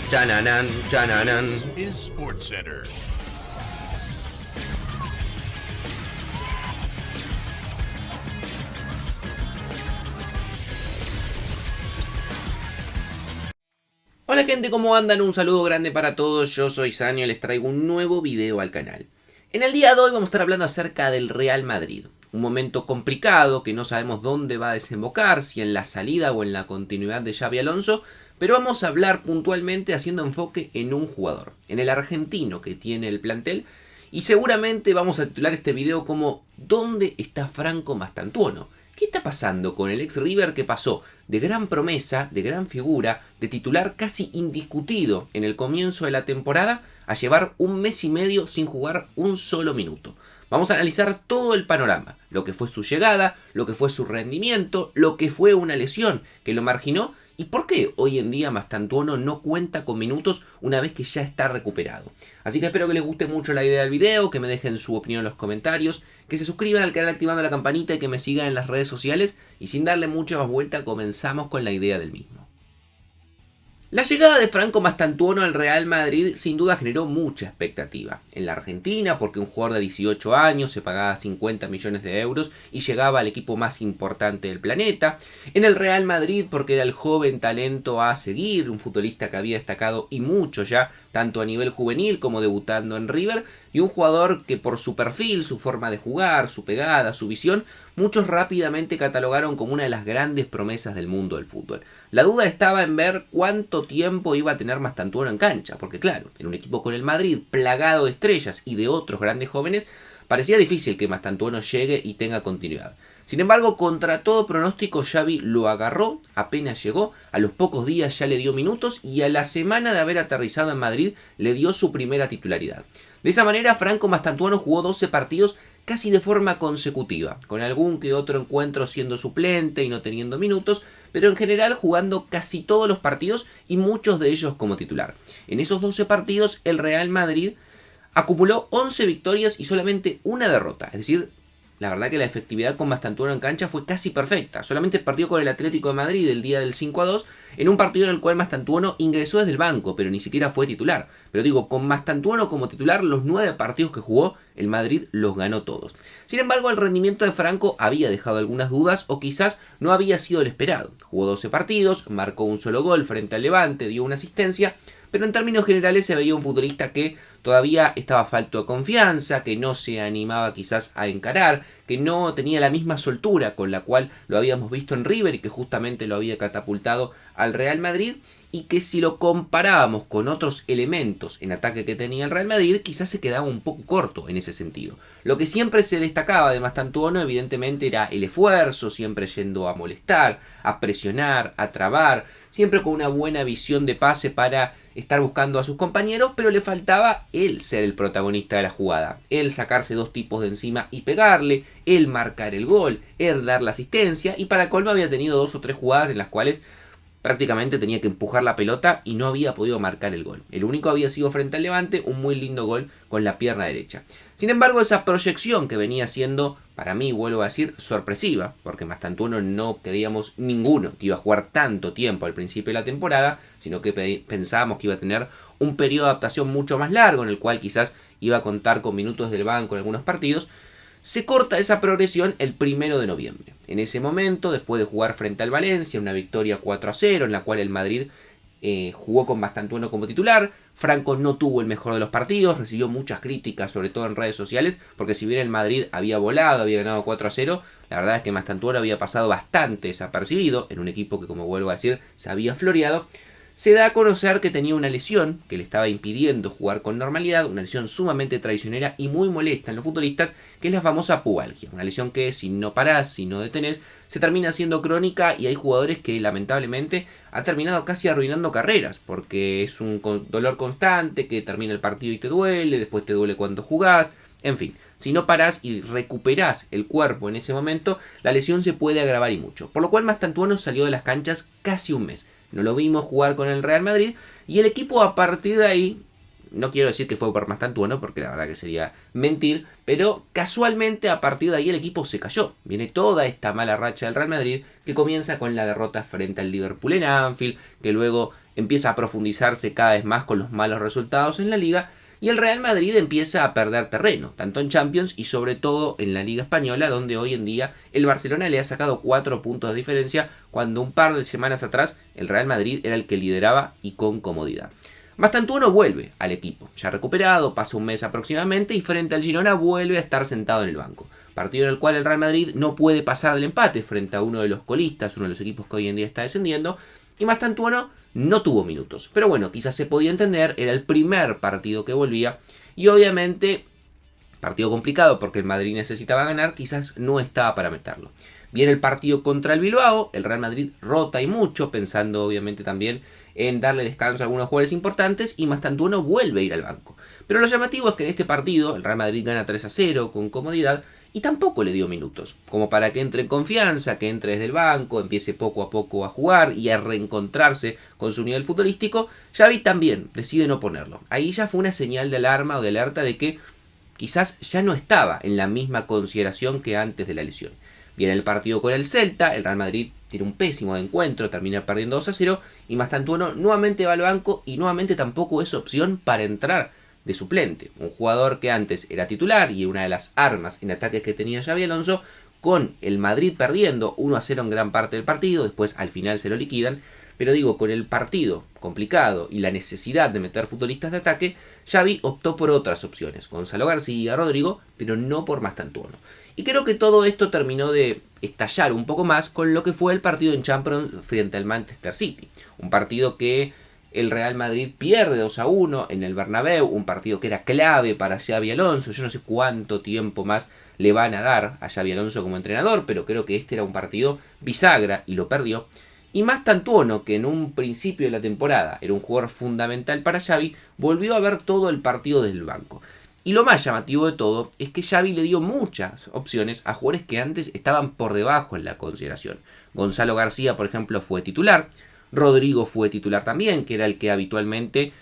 Chananan, chananan. is SportsCenter. Hola gente, ¿cómo andan? Un saludo grande para todos, yo soy Sanio y les traigo un nuevo video al canal. En el día de hoy vamos a estar hablando acerca del Real Madrid. Un momento complicado que no sabemos dónde va a desembocar, si en la salida o en la continuidad de Xabi Alonso, pero vamos a hablar puntualmente haciendo enfoque en un jugador, en el argentino que tiene el plantel, y seguramente vamos a titular este video como ¿dónde está Franco Mastantuono? ¿Qué está pasando con el ex River que pasó de gran promesa, de gran figura, de titular casi indiscutido en el comienzo de la temporada a llevar un mes y medio sin jugar un solo minuto? Vamos a analizar todo el panorama, lo que fue su llegada, lo que fue su rendimiento, lo que fue una lesión que lo marginó y por qué hoy en día Mastantuono no cuenta con minutos una vez que ya está recuperado. Así que espero que les guste mucho la idea del video, que me dejen su opinión en los comentarios, que se suscriban al canal activando la campanita y que me sigan en las redes sociales. Y sin darle mucha más vuelta, comenzamos con la idea del mismo. La llegada de Franco Mastantuono al Real Madrid sin duda generó mucha expectativa. En la Argentina, porque un jugador de 18 años se pagaba 50 millones de euros y llegaba al equipo más importante del planeta. En el Real Madrid, porque era el joven talento a seguir, un futbolista que había destacado y mucho ya, tanto a nivel juvenil como debutando en River, y un jugador que por su perfil, su forma de jugar, su pegada, su visión, muchos rápidamente catalogaron como una de las grandes promesas del mundo del fútbol. La duda estaba en ver cuánto tiempo iba a tener Mastantuono en cancha, porque claro, en un equipo con el Madrid plagado de estrellas y de otros grandes jóvenes, parecía difícil que Mastantuono llegue y tenga continuidad. Sin embargo, contra todo pronóstico, Xavi lo agarró, apenas llegó, a los pocos días ya le dio minutos y a la semana de haber aterrizado en Madrid le dio su primera titularidad. De esa manera, Franco Mastantuono jugó 12 partidos casi de forma consecutiva, con algún que otro encuentro siendo suplente y no teniendo minutos, pero en general jugando casi todos los partidos y muchos de ellos como titular. En esos 12 partidos, el Real Madrid acumuló 11 victorias y solamente una derrota, es decir, la verdad que la efectividad con Mastantuono en cancha fue casi perfecta. Solamente perdió con el Atlético de Madrid el día del 5-2, en un partido en el cual Mastantuono ingresó desde el banco, pero ni siquiera fue titular. Pero digo, con Mastantuono como titular, los 9 partidos que jugó, el Madrid los ganó todos. Sin embargo, el rendimiento de Franco había dejado algunas dudas o quizás no había sido el esperado. Jugó 12 partidos, marcó un solo gol frente al Levante, dio una asistencia, pero en términos generales se veía un futbolista que todavía estaba falto de confianza, que no se animaba quizás a encarar, que no tenía la misma soltura con la cual lo habíamos visto en River y que justamente lo había catapultado al Real Madrid, y que si lo comparábamos con otros elementos en ataque que tenía el Real Madrid, quizás se quedaba un poco corto en ese sentido. Lo que siempre se destacaba de Mastantuono evidentemente era el esfuerzo, siempre yendo a molestar, a presionar, a trabar, siempre con una buena visión de pase para estar buscando a sus compañeros, pero le faltaba él ser el protagonista de la jugada, él sacarse dos tipos de encima y pegarle, él marcar el gol, él dar la asistencia, y para colmo había tenido 2 o 3 jugadas en las cuales prácticamente tenía que empujar la pelota y no había podido marcar el gol. El único había sido frente al Levante, un muy lindo gol con la pierna derecha. Sin embargo, esa proyección que venía siendo, para mí, vuelvo a decir, sorpresiva, porque Mastantuono no creíamos ninguno que iba a jugar tanto tiempo al principio de la temporada, sino que pensábamos que iba a tener un periodo de adaptación mucho más largo, en el cual quizás iba a contar con minutos del banco en algunos partidos. Se corta esa progresión el 1 de noviembre. En ese momento, después de jugar frente al Valencia, una victoria 4-0 en la cual el Madrid jugó con Mastantuono como titular. Franco no tuvo el mejor de los partidos, recibió muchas críticas, sobre todo en redes sociales, porque si bien el Madrid había volado, había ganado 4-0, la verdad es que Mastantuono había pasado bastante desapercibido en un equipo que, como vuelvo a decir, se había floreado. Se da a conocer que tenía una lesión que le estaba impidiendo jugar con normalidad, una lesión sumamente traicionera y muy molesta en los futbolistas, que es la famosa pubalgia. Una lesión que si no parás, si no detenés, se termina siendo crónica y hay jugadores que lamentablemente han terminado casi arruinando carreras, porque es un dolor constante que termina el partido y te duele, después te duele cuando jugás, en fin. Si no parás y recuperás el cuerpo en ese momento, la lesión se puede agravar y mucho. Por lo cual Mastantuono salió de las canchas casi un mes. No lo vimos jugar con el Real Madrid y el equipo a partir de ahí No quiero decir que fue por Mastantuono, porque la verdad que sería mentir, pero casualmente a partir de ahí el equipo se cayó. Viene toda esta mala racha del Real Madrid, que comienza con la derrota frente al Liverpool en Anfield, que luego empieza a profundizarse cada vez más con los malos resultados en la Liga y el Real Madrid empieza a perder terreno, tanto en Champions y sobre todo en la Liga Española, donde hoy en día el Barcelona le ha sacado 4 puntos de diferencia, cuando un par de semanas atrás el Real Madrid era el que lideraba y con comodidad. Mastantuono vuelve al equipo, ya recuperado, pasa un mes aproximadamente y frente al Girona vuelve a estar sentado en el banco. Partido en el cual el Real Madrid no puede pasar del empate frente a uno de los colistas, uno de los equipos que hoy en día está descendiendo, y Mastantuono no tuvo minutos. Pero bueno, quizás se podía entender, era el primer partido que volvía y obviamente partido complicado porque el Madrid necesitaba ganar, quizás no estaba para meterlo. Viene el partido contra el Bilbao, el Real Madrid rota y mucho, pensando obviamente también en darle descanso a algunos jugadores importantes y Mastantuono vuelve a ir al banco. Pero lo llamativo es que en este partido el Real Madrid gana 3-0 con comodidad y tampoco le dio minutos, como para que entre en confianza, que entre desde el banco, empiece poco a poco a jugar y a reencontrarse con su nivel futbolístico. Xavi también decide no ponerlo. Ahí ya fue una señal de alarma o de alerta de que quizás ya no estaba en la misma consideración que antes de la lesión. Viene el partido con el Celta, el Real Madrid tiene un pésimo encuentro, termina perdiendo 2-0 y Mastantuono nuevamente va al banco y nuevamente tampoco es opción para entrar de suplente. Un jugador que antes era titular y una de las armas en ataques que tenía Xabi Alonso, con el Madrid perdiendo 1-0 en gran parte del partido, después al final se lo liquidan, pero digo, con el partido complicado y la necesidad de meter futbolistas de ataque, Xavi optó por otras opciones, Gonzalo García, Rodrigo, pero no por Mastantuono. Y creo que todo esto terminó de estallar un poco más con lo que fue el partido en Champions frente al Manchester City. Un partido que el Real Madrid pierde 2-1 en el Bernabéu, un partido que era clave para Xabi Alonso. Yo no sé cuánto tiempo más le van a dar a Xabi Alonso como entrenador, pero creo que este era un partido bisagra y lo perdió. Y Mastantuono, que en un principio de la temporada era un jugador fundamental para Xavi, volvió a ver todo el partido desde el banco. Y lo más llamativo de todo es que Xavi le dio muchas opciones a jugadores que antes estaban por debajo en la consideración. Gonzalo García, por ejemplo, fue titular. Rodrigo fue titular también, que era el que habitualmente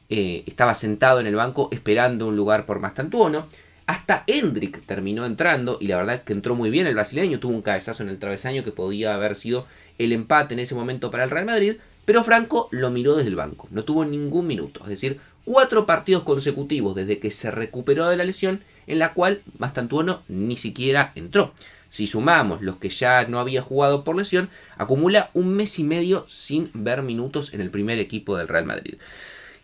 estaba sentado en el banco esperando un lugar por Mastantuono. Hasta Endrick terminó entrando y la verdad es que entró muy bien el brasileño, tuvo un cabezazo en el travesaño que podía haber sido el empate en ese momento para el Real Madrid, pero Franco lo miró desde el banco, no tuvo ningún minuto, es decir, 4 partidos consecutivos desde que se recuperó de la lesión en la cual Mastantuono ni siquiera entró. Si sumamos los que ya no había jugado por lesión, acumula un mes y medio sin ver minutos en el primer equipo del Real Madrid.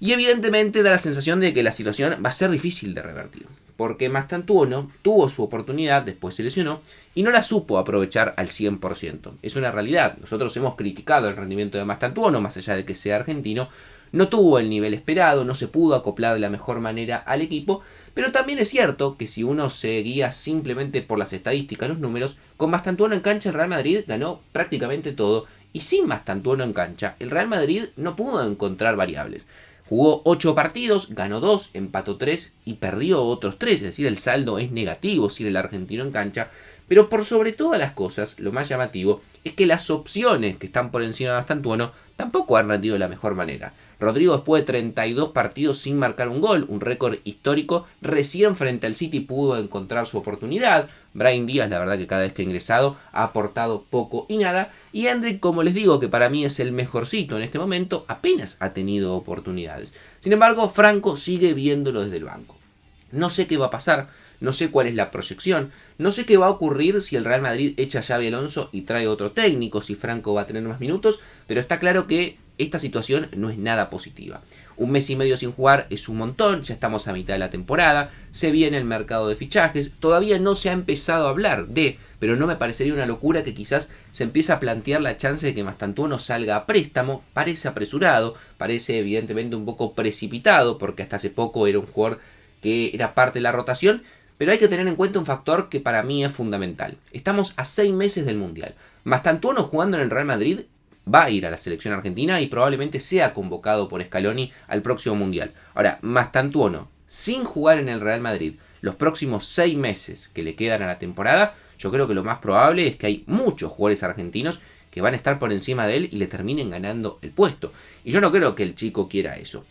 Y evidentemente da la sensación de que la situación va a ser difícil de revertir, porque Mastantuono tuvo su oportunidad, después se lesionó, y no la supo aprovechar al 100%. Es una realidad, nosotros hemos criticado el rendimiento de Mastantuono, más allá de que sea argentino, no tuvo el nivel esperado, no se pudo acoplar de la mejor manera al equipo, pero también es cierto que si uno se guía simplemente por las estadísticas, los números, con Mastantuono en cancha el Real Madrid ganó prácticamente todo, y sin Mastantuono en cancha el Real Madrid no pudo encontrar variables. Jugó 8 partidos, ganó 2, empató 3 y perdió otros 3, es decir, el saldo es negativo sin el argentino en cancha, pero por sobre todas las cosas, lo más llamativo es que las opciones que están por encima de Mastantuono tampoco han rendido de la mejor manera. Rodrigo, después de 32 partidos sin marcar un gol, un récord histórico, recién frente al City pudo encontrar su oportunidad. Brahim Díaz, la verdad que cada vez que ha ingresado ha aportado poco y nada. Y Endrick, como les digo, que para mí es el mejorcito en este momento, apenas ha tenido oportunidades. Sin embargo, Franco sigue viéndolo desde el banco. No sé qué va a pasar, no sé cuál es la proyección, no sé qué va a ocurrir si el Real Madrid echa a Xabi Alonso y trae otro técnico, si Franco va a tener más minutos, pero está claro que esta situación no es nada positiva. Un mes y medio sin jugar es un montón, ya estamos a mitad de la temporada, se viene el mercado de fichajes, todavía no se ha empezado a hablar de, pero no me parecería una locura que quizás se empiece a plantear la chance de que Mastantuono salga a préstamo. Parece apresurado, parece evidentemente un poco precipitado, porque hasta hace poco era un jugador que era parte de la rotación, pero hay que tener en cuenta un factor que para mí es fundamental. Estamos a 6 meses del Mundial. Mastantuono jugando en el Real Madrid va a ir a la selección argentina y probablemente sea convocado por Scaloni al próximo Mundial. Ahora, Mastantuono, sin jugar en el Real Madrid los próximos 6 meses que le quedan a la temporada, yo creo que lo más probable es que hay muchos jugadores argentinos que van a estar por encima de él y le terminen ganando el puesto. Y yo no creo que el chico quiera eso.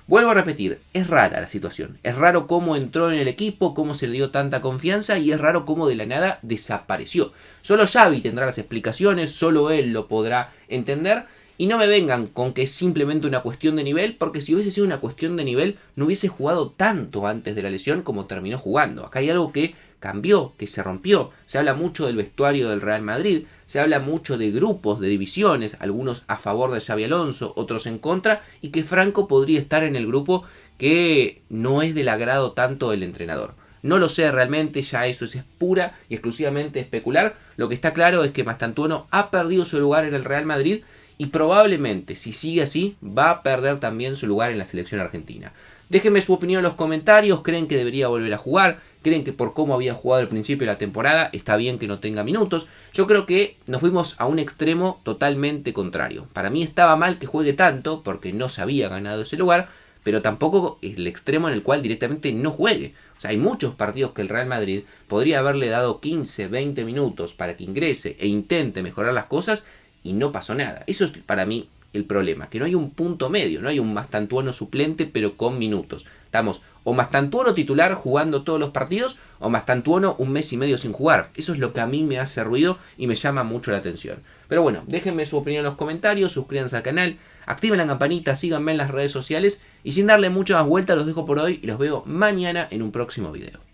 Vuelvo a repetir, es rara la situación, es raro cómo entró en el equipo, cómo se le dio tanta confianza y es raro cómo de la nada desapareció. Solo Xavi tendrá las explicaciones, solo él lo podrá entender Y no me vengan con que es simplemente una cuestión de nivel, porque si hubiese sido una cuestión de nivel, no hubiese jugado tanto antes de la lesión como terminó jugando. Acá hay algo que cambió, que se rompió. Se habla mucho del vestuario del Real Madrid, se habla mucho de grupos, de divisiones, algunos a favor de Xabi Alonso, otros en contra, y que Franco podría estar en el grupo que no es del agrado tanto del entrenador. No lo sé realmente, ya eso es pura y exclusivamente especular. Lo que está claro es que Mastantuono ha perdido su lugar en el Real Madrid y probablemente, si sigue así, va a perder también su lugar en la selección argentina. Déjenme su opinión en los comentarios. ¿Creen que debería volver a jugar? ¿Creen que por cómo había jugado al principio de la temporada está bien que no tenga minutos? Yo creo que nos fuimos a un extremo totalmente contrario. Para mí estaba mal que juegue tanto porque no se había ganado ese lugar, pero tampoco es el extremo en el cual directamente no juegue. O sea, hay muchos partidos que el Real Madrid podría haberle dado 15, 20 minutos para que ingrese e intente mejorar las cosas y no pasó nada. Eso es para mí el problema, que no hay un punto medio, no hay un Mastantuono suplente pero con minutos. Estamos o Mastantuono titular jugando todos los partidos o Mastantuono un mes y medio sin jugar. Eso es lo que a mí me hace ruido y me llama mucho la atención. Pero bueno, déjenme su opinión en los comentarios, suscríbanse al canal, activen la campanita, síganme en las redes sociales y sin darle mucha más vuelta los dejo por hoy y los veo mañana en un próximo video.